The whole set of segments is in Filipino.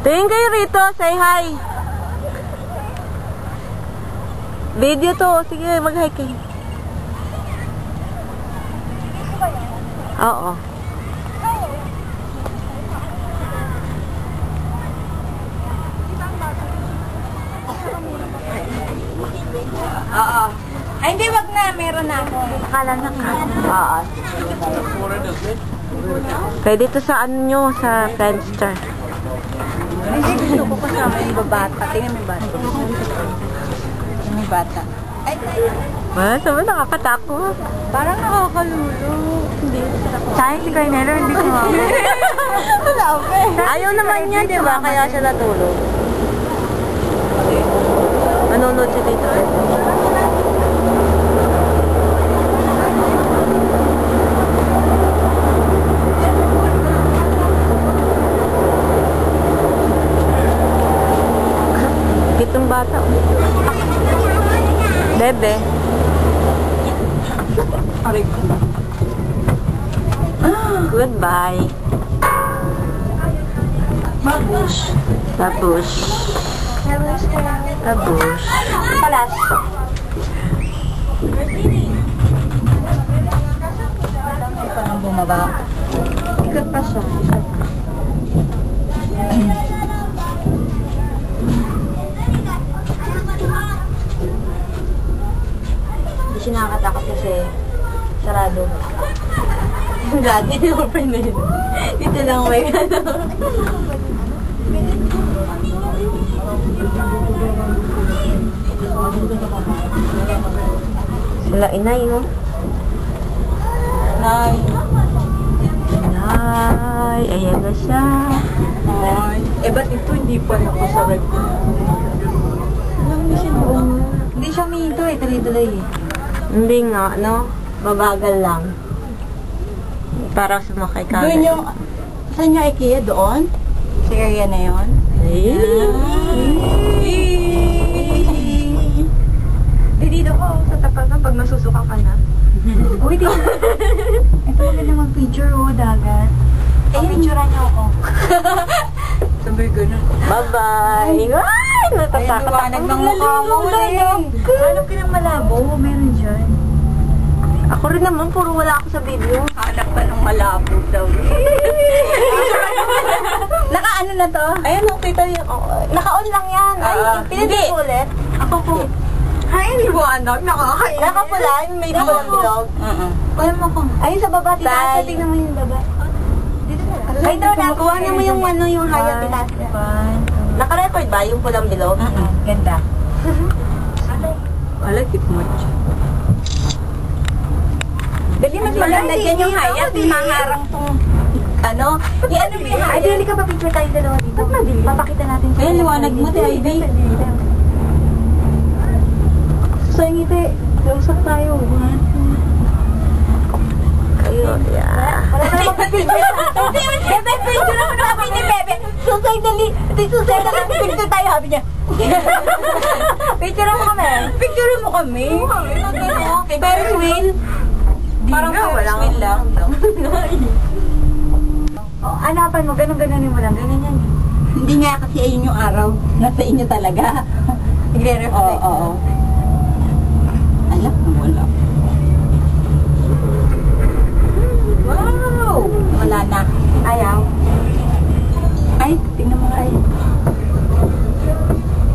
Tingin kayo rito, say hi. Video to, sige, mag-hi kayo. Oo. Oo. Ay, hindi, wag na. Meron na ako. Akala na ka. Oo. Kaya dito sa ano nyo, sa Friendster. Hindi, gusto ko kasama yung babata. Tingnan mo yung bata. Yung bata. Ay, Sabi nakakatakot. parang nakakalulo. Hindi. Sayang si Carnero, hindi sumama. Wala, okay. Ayaw naman niya, di ba? Kaya siya natulog. Manonood siya dito. Itong bata. Bebe. Goodbye. Mabush. Tapos. Tapos. Palas. Parang bumaba. Ikot pa siya. Hindi siya nakakatakot kasi sarado. Dati, open na yun. Dito lang may Wala, inay, no? Nay. Inay, ayan na siya. Ay. Eh, ba't ito hindi pa nakasarap? Hindi siya Hindi siya minto eh, tuloy-tuloy eh. Hindi nga, no? Mabagal lang. Para sumakay ka. Doon yung, saan yung IKEA? Doon? Sa area na yun? Eh, dito ko sa tapat na pag nasusuka ka na. Uy, dito. Ito maganda mag-picture, oh, dagat. Eh, picturean niyo ako. Sabay ganun. Bye-bye! Ay, natatakot ako. Liwanag ng mukha mo. Hanap ka ng malabo, meron dyan. Ako rin naman, puro wala ako sa video. Hanap ka ng malabo daw. Naka-ano na to? Ayan, nakita niyo. Naka-on lang yan. Ay, pinili ko ulit. Ako po. Ay, hindi ko anak. Nakakaya. Nakapula, yung may pulang bilog. Kaya mo ko. Ayun sa baba, tinaas. Tingnan mo yung baba. Dito na. Ay, doon na. Kuha niya mo yung ano, yung hayat tinaas. Naka-record ba yung pulang bilog? Ganda. I like it much. Dali mas maganda dyan yung hayat. Maharang tong ano. I-ano mo yung hayat. Ay, dali ka pa picture tayo dalawa dito. Papakita natin. Ay, liwanag mo, Ivy. So, yung ite, usap tayo. Kayo, yeah. Wala na magpapicture. Bebe, picture naman na kami ni Bebe. Susay, dali. Susay na lang. Picture tayo, habi niya. Picture mo kami. Picture mo kami. Ferris wheel. Parang Ferris wheel lang. Hanapan mo, ganun-ganunin mo lang. Ganun yan. Hindi nga kasi ayun yung araw. Nasa inyo talaga. Nagre-reflect. Oo. Alam mo, wala. Wow! Wala na. Ayaw. Ay, tingnan mo ay.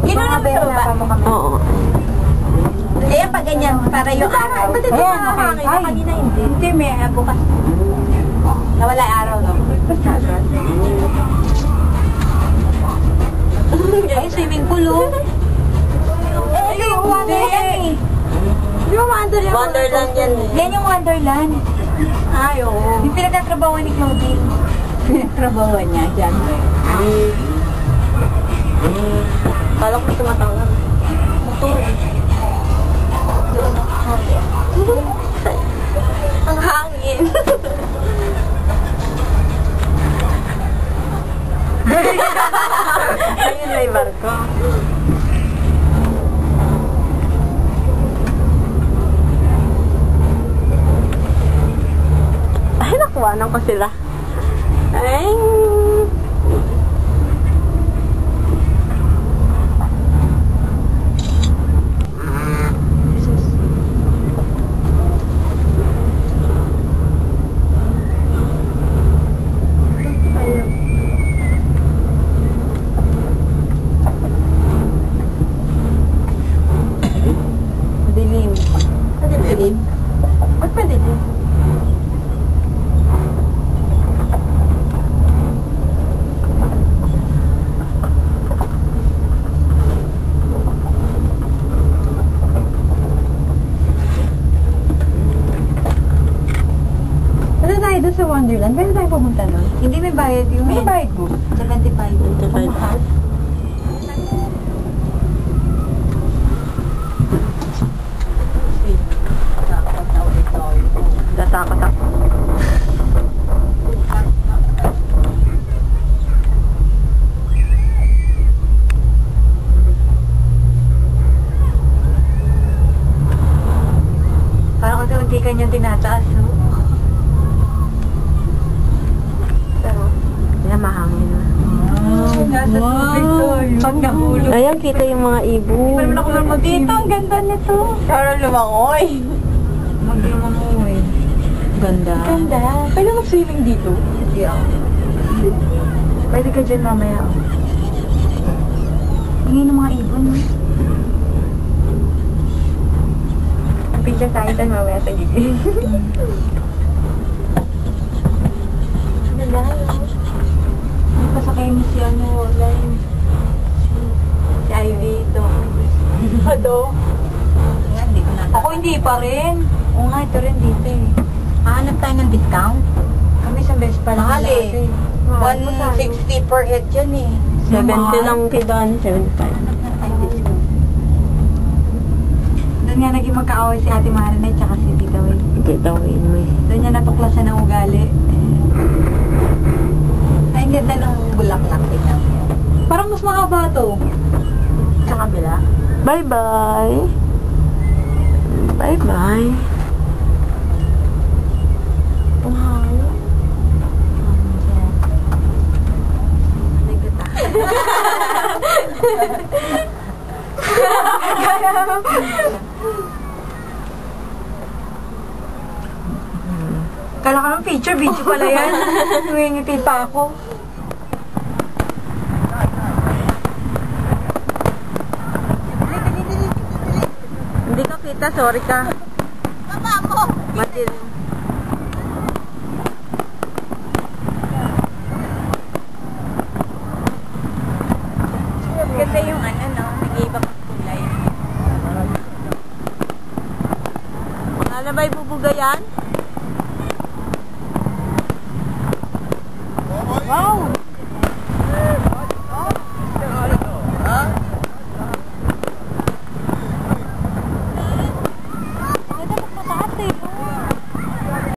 Gino na ba? Oo. Ayan pa ganyan, para yung araw. Ba't ito nakakakita? Kanina hindi. Hindi, may bukas. Nawala yung araw, no? Ay, swimming pool, oh. Eh, yung Wonderland eh. Yung Wonderland. Wonderland yan eh. Yan yung Wonderland. Ay, oo. Yung pinagtatrabawan ni Claudine. Pinagtrabawan niya, dyan. Kala ko tumatawag. Motor. Doon. Ang hangin. Ayun na yung barko. Ay, nakuha ko sila. Ay. Madilim? Ba't madilim? Ano tayo doon sa Wonderland? Pwede tayo pumunta doon? Hindi may bayad yung... May bayad ko? 75. 75. Mahal? Tatakot ako. Parang unti-unti kanyang tinataas, no? Pero, Yan, mahangin na. nasa tubig to. Pag nahulog. Ayan, kita yung mga ibon. Parang ako lang dito, ang ganda nito. Parang lumangoy. Mag-lumangoy. Ganda. Ganda. Pwede mag-swimming dito? Hindi ako. Pwede ka dyan mamaya. Tingin ng mga ibon. Picture tayo doon mamaya sa gigil. Ganda. Hindi pa sa kayo si ano, line. Si Ivy ito. Ado. Ako hindi pa rin. Oo nga, ito rin dito eh. Hanap tayo ng discount? Kami sa best pa lang. Mahal eh. 160 per head yan eh. 70 lang kidan, 75. Doon nga naging magkaaway si Ate Marinette tsaka si Tita Way. Kita ko yun may. Doon niya natuklasan ng ugali. Ay, ang ganda ng bulaklak ito. Parang mas mahaba to. Sa kabila. Bye-bye. Bye-bye. Wow. Kala ka ng picture, video pala yan. Ngingiti pa ako. Hindi ka kita, sorry ka. Baba mo! Matil. Ganda yung ano, no? Nag-iiba pa kulay. Wala na ba ibubuga yan? Wow!